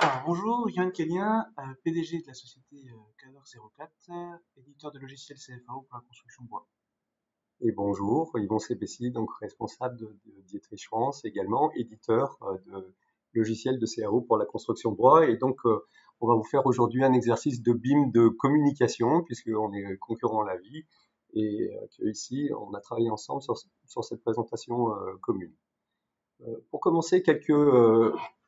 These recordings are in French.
Alors, bonjour, Yoann Kellien, PDG de la société Cador 04, éditeur de logiciels CFAO pour la construction bois. Et bonjour, Yvon Sébessi, donc responsable de Dietrich France, également éditeur de logiciels de CAO pour la construction bois. Et donc, on va vous faire aujourd'hui un exercice de BIM de communication, puisqu'on est concurrents à la vie, et ici, on a travaillé ensemble sur cette présentation commune. Pour commencer, quelques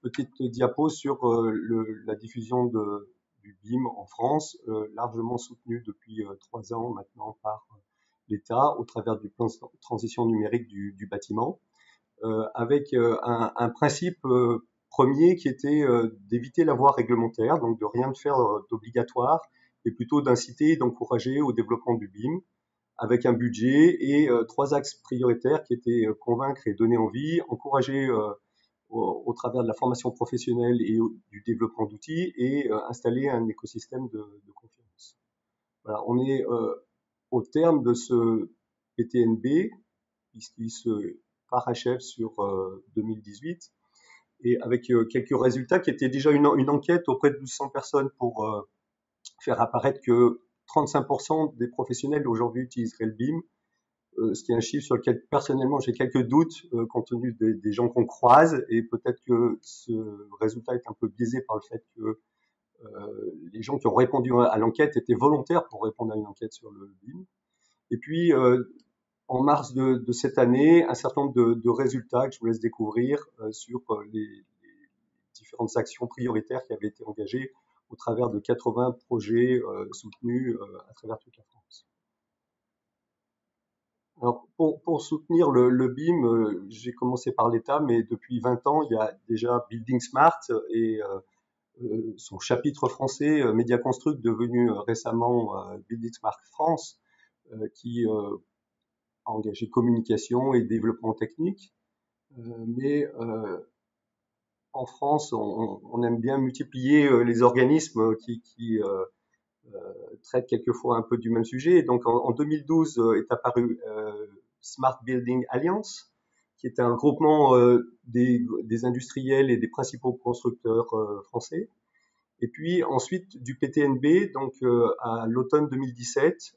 petites diapos sur la diffusion du BIM en France, largement soutenue depuis 3 ans maintenant par l'État au travers du plan de transition numérique du bâtiment, avec un principe premier qui était d'éviter la voie réglementaire, donc de rien de faire d'obligatoire, et plutôt d'inciter et d'encourager au développement du BIM, avec un budget et 3 axes prioritaires qui étaient convaincre et donner envie, encourager au travers de la formation professionnelle et du développement d'outils, et installer un écosystème de confiance. Voilà, on est au terme de ce PTNB, puisqu'il se parachève sur 2018, et avec quelques résultats qui étaient déjà une enquête auprès de 1200 personnes pour faire apparaître que 35% des professionnels aujourd'hui utiliseraient le BIM, ce qui est un chiffre sur lequel personnellement j'ai quelques doutes compte tenu des gens qu'on croise, et peut-être que ce résultat est un peu biaisé par le fait que les gens qui ont répondu à l'enquête étaient volontaires pour répondre à une enquête sur le BIM. Et puis, en mars de cette année, un certain nombre de résultats que je vous laisse découvrir sur les différentes actions prioritaires qui avaient été engagées au travers de 80 projets soutenus à travers toute la France. Alors, pour soutenir le BIM, j'ai commencé par l'État, mais depuis 20 ans, il y a déjà Building Smart et son chapitre français, Mediaconstruct, devenu récemment Building Smart France, qui a engagé communication et développement technique. Mais en France, on aime bien multiplier les organismes qui traitent quelquefois un peu du même sujet. Et donc en 2012 est apparu Smart Building Alliance, qui est un groupement des industriels et des principaux constructeurs français. Et puis ensuite du PTNB, donc à l'automne 2017,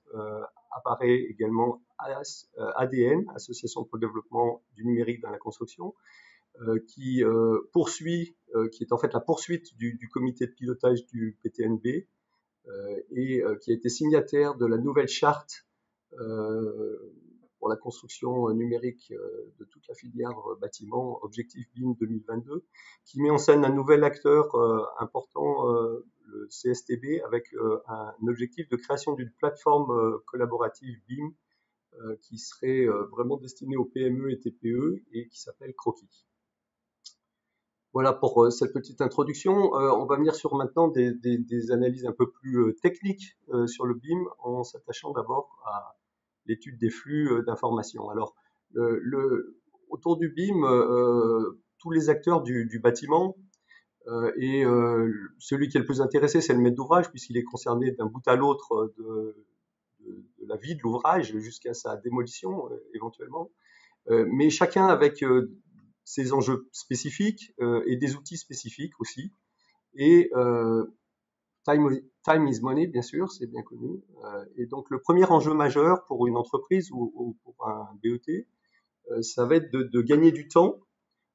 apparaît également ADN, Association pour le développement du numérique dans la construction, qui poursuit, qui est en fait la poursuite du comité de pilotage du PTNB, et qui a été signataire de la nouvelle charte pour la construction numérique de toute la filière bâtiment, Objectif BIM 2022, qui met en scène un nouvel acteur important, le CSTB, avec un objectif de création d'une plateforme collaborative BIM qui serait vraiment destinée aux PME et TPE et qui s'appelle Croquis. Voilà pour cette petite introduction. On va venir sur maintenant des analyses un peu plus techniques sur le BIM, en s'attachant d'abord à l'étude des flux d'informations. Alors, autour du BIM, tous les acteurs du bâtiment, et celui qui est le plus intéressé, c'est le maître d'ouvrage, puisqu'il est concerné d'un bout à l'autre de la vie de l'ouvrage jusqu'à sa démolition éventuellement. Mais chacun avec ses enjeux spécifiques et des outils spécifiques aussi. Et time is money, bien sûr, c'est bien connu. Et donc le premier enjeu majeur pour une entreprise ou pour un BET, ça va être de gagner du temps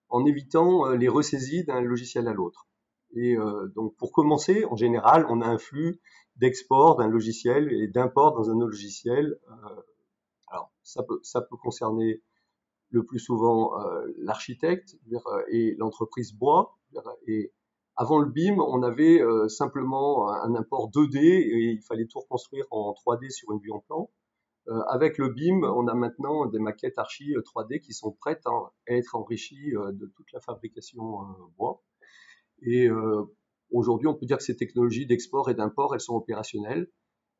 en évitant les ressaisies d'un logiciel à l'autre. Et donc pour commencer, en général, on a un flux d'export d'un logiciel et d'import dans un autre logiciel. Alors ça peut concerner le plus souvent l'architecte et l'entreprise bois. Et avant le BIM, on avait simplement un import 2D et il fallait tout reconstruire en 3D sur une vue en plan. Avec le BIM, on a maintenant des maquettes archi 3D qui sont prêtes à être enrichies de toute la fabrication bois. Et aujourd'hui, on peut dire que ces technologies d'export et d'import, elles sont opérationnelles.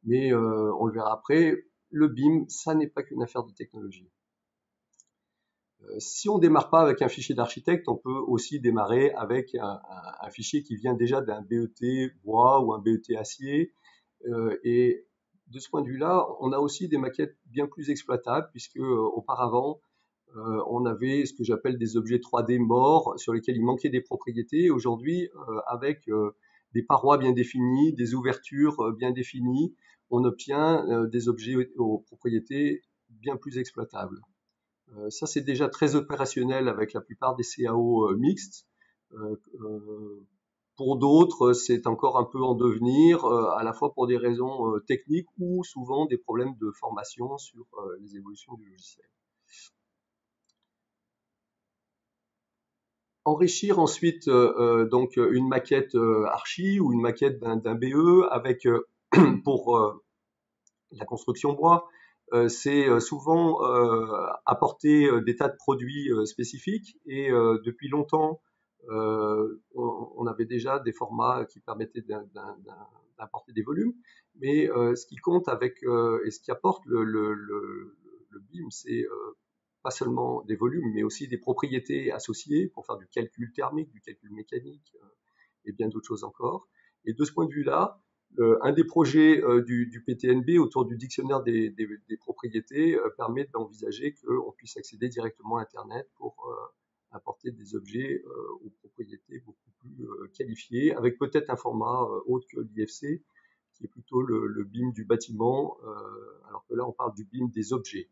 Mais on le verra après, le BIM, ça n'est pas qu'une affaire de technologie. Si on démarre pas avec un fichier d'architecte, on peut aussi démarrer avec un fichier qui vient déjà d'un BET bois ou un BET acier. Et de ce point de vue-là, on a aussi des maquettes bien plus exploitables, puisque auparavant, on avait ce que j'appelle des objets 3D morts sur lesquels il manquait des propriétés. Aujourd'hui, avec des parois bien définies, des ouvertures bien définies, on obtient des objets aux propriétés bien plus exploitables. Ça, c'est déjà très opérationnel avec la plupart des CAO mixtes. Pour d'autres, c'est encore un peu en devenir, à la fois pour des raisons techniques ou souvent des problèmes de formation sur les évolutions du logiciel. Enrichir ensuite donc une maquette archi ou une maquette d'un BE avec pour la construction bois, c'est souvent apporter des tas de produits spécifiques et depuis longtemps on avait déjà des formats qui permettaient d'importer des volumes, mais ce qui compte avec et ce qui apporte le BIM, c'est pas seulement des volumes, mais aussi des propriétés associées pour faire du calcul thermique, du calcul mécanique et bien d'autres choses encore. Et de ce point de vue-là, un des projets du PTNB autour du dictionnaire des propriétés permet d'envisager qu'on puisse accéder directement à Internet pour apporter des objets aux propriétés beaucoup plus qualifiées, avec peut-être un format autre que l'IFC, qui est plutôt le BIM du bâtiment, alors que là on parle du BIM des objets.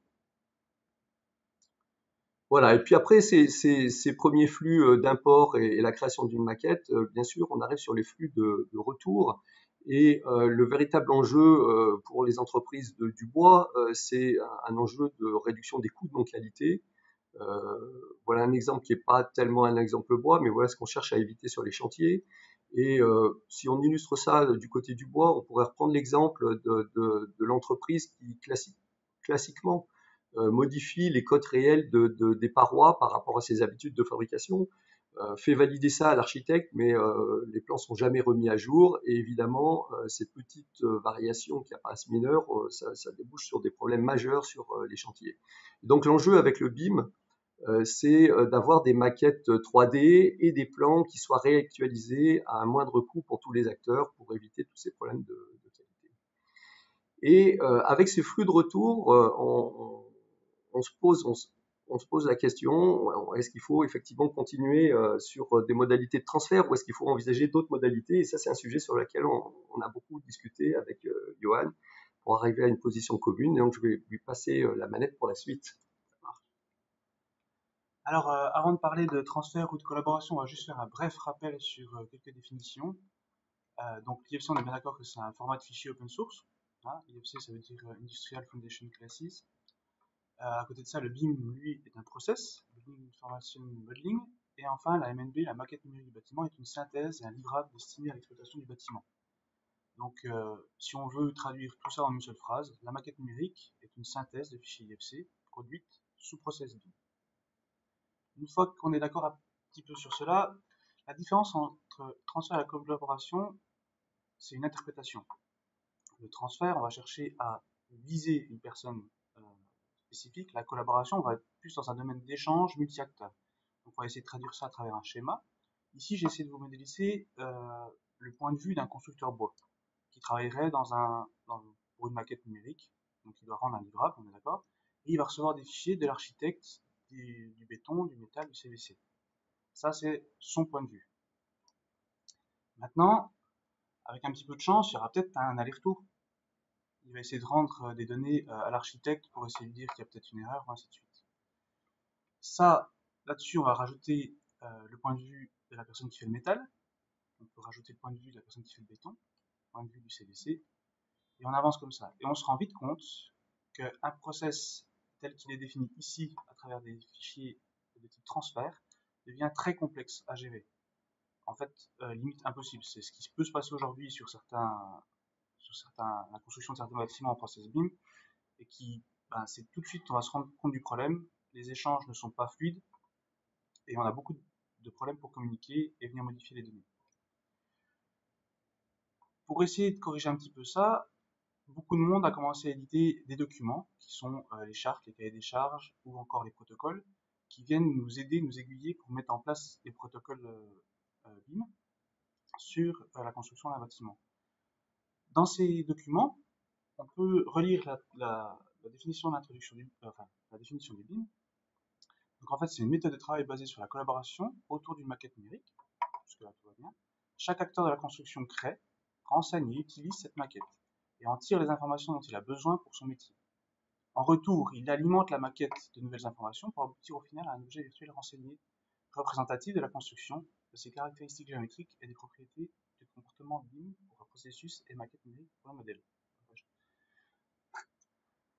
Voilà, et puis après ces premiers flux d'import et la création d'une maquette, bien sûr, on arrive sur les flux de retour. Et le véritable enjeu pour les entreprises du bois, c'est un enjeu de réduction des coûts de non-qualité. Voilà un exemple qui n'est pas tellement un exemple bois, mais voilà ce qu'on cherche à éviter sur les chantiers. Et si on illustre ça du côté du bois, on pourrait reprendre l'exemple de l'entreprise qui classiquement modifie les codes réels des parois par rapport à ses habitudes de fabrication, fait valider ça à l'architecte, mais les plans sont jamais remis à jour. Et évidemment, ces petites variations qui apparaissent mineures, ça débouche sur des problèmes majeurs sur les chantiers. Donc l'enjeu avec le BIM, c'est d'avoir des maquettes 3D et des plans qui soient réactualisés à un moindre coût pour tous les acteurs pour éviter tous ces problèmes de qualité. Et avec ces flux de retour, on se pose la question, est-ce qu'il faut effectivement continuer sur des modalités de transfert ou est-ce qu'il faut envisager d'autres modalités? Et ça, c'est un sujet sur lequel on a beaucoup discuté avec Johan pour arriver à une position commune. Et donc, je vais lui passer la manette pour la suite. Alors, avant de parler de transfert ou de collaboration, on va juste faire un bref rappel sur quelques définitions. Donc, l'IFC, on est bien d'accord que c'est un format de fichier open source. Hein, IFC, ça veut dire Industrial Foundation Classes. À côté de ça, le BIM, lui, est un process, Building Information Modeling. Et enfin, la MNB, la maquette numérique du bâtiment, est une synthèse et un livrable destiné à l'exploitation du bâtiment. Donc, si on veut traduire tout ça en une seule phrase, la maquette numérique est une synthèse de fichiers IFC produite sous process BIM. Une fois qu'on est d'accord un petit peu sur cela, la différence entre transfert et la collaboration, c'est une interprétation. Le transfert, on va chercher à viser une personne spécifique. La collaboration, on va être plus dans un domaine d'échange multi-acteurs. Donc, on va essayer de traduire ça à travers un schéma. Ici, j'essaie de vous modéliser le point de vue d'un constructeur bois qui travaillerait pour une maquette numérique. Donc, il doit rendre un livrable, on est d'accord. Et il va recevoir des fichiers de l'architecte, du béton, du métal, du CVC. Ça, c'est son point de vue. Maintenant, avec un petit peu de chance, il y aura peut-être un aller-retour. Il va essayer de rendre des données à l'architecte pour essayer de dire qu'il y a peut-être une erreur, ou ainsi de suite. Ça, là-dessus, on va rajouter le point de vue de la personne qui fait le métal. On peut rajouter le point de vue de la personne qui fait le béton, le point de vue du CVC, et on avance comme ça. Et on se rend vite compte qu'un process tel qu'il est défini ici, à travers des fichiers de type transfert, devient très complexe à gérer. En fait, limite impossible. C'est ce qui peut se passer aujourd'hui sur la construction de certains bâtiments en process BIM, et c'est tout de suite, on va se rendre compte du problème. Les échanges ne sont pas fluides, et on a beaucoup de problèmes pour communiquer et venir modifier les données. Pour essayer de corriger un petit peu ça, beaucoup de monde a commencé à éditer des documents qui sont les chartes, les cahiers des charges ou encore les protocoles qui viennent nous aider, nous aiguiller pour mettre en place les protocoles BIM sur la construction d'un bâtiment. Dans ces documents, on peut relire la définition d'introduction la définition du BIM, Donc en fait, c'est une méthode de travail basée sur la collaboration autour d'une maquette numérique. Jusque-là, tout va bien. Chaque acteur de la construction crée, renseigne et utilise cette maquette et en tire les informations dont il a besoin pour son métier. En retour, il alimente la maquette de nouvelles informations pour aboutir au final à un objet virtuel renseigné, représentatif de la construction, de ses caractéristiques géométriques et des propriétés du comportement BIM pour un processus et maquette numérique pour un modèle.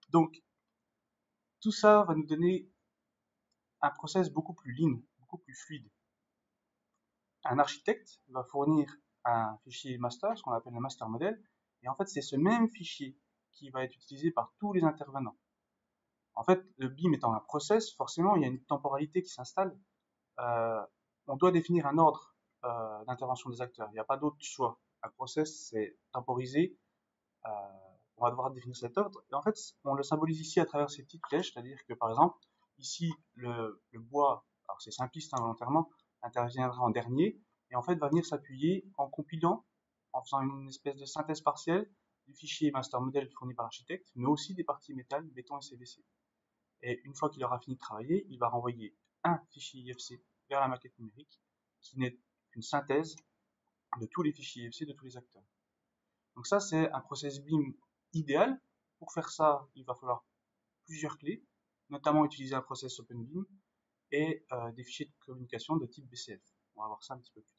Donc, tout ça va nous donner un process beaucoup plus lean, beaucoup plus fluide. Un architecte va fournir un fichier master, ce qu'on appelle le master model, et en fait, c'est ce même fichier qui va être utilisé par tous les intervenants. En fait, le BIM étant un process, forcément, il y a une temporalité qui s'installe. On doit définir un ordre d'intervention des acteurs. Il n'y a pas d'autre choix. Un process, c'est temporisé. Euh, on va devoir définir cet ordre. Et en fait, on le symbolise ici à travers ces petites flèches, c'est-à-dire que par exemple, ici, le bois, alors c'est simpliste involontairement, interviendra en dernier, et en fait va venir s'appuyer en compilant, en faisant une espèce de synthèse partielle du fichier master model fourni par l'architecte, mais aussi des parties métal, béton et CVC. Et une fois qu'il aura fini de travailler, il va renvoyer un fichier IFC vers la maquette numérique, qui n'est qu'une synthèse de tous les fichiers IFC de tous les acteurs. Donc ça, c'est un process BIM idéal. Pour faire ça, il va falloir plusieurs clés, notamment utiliser un process OpenBIM et des fichiers de communication de type BCF. On va voir ça un petit peu plus tard.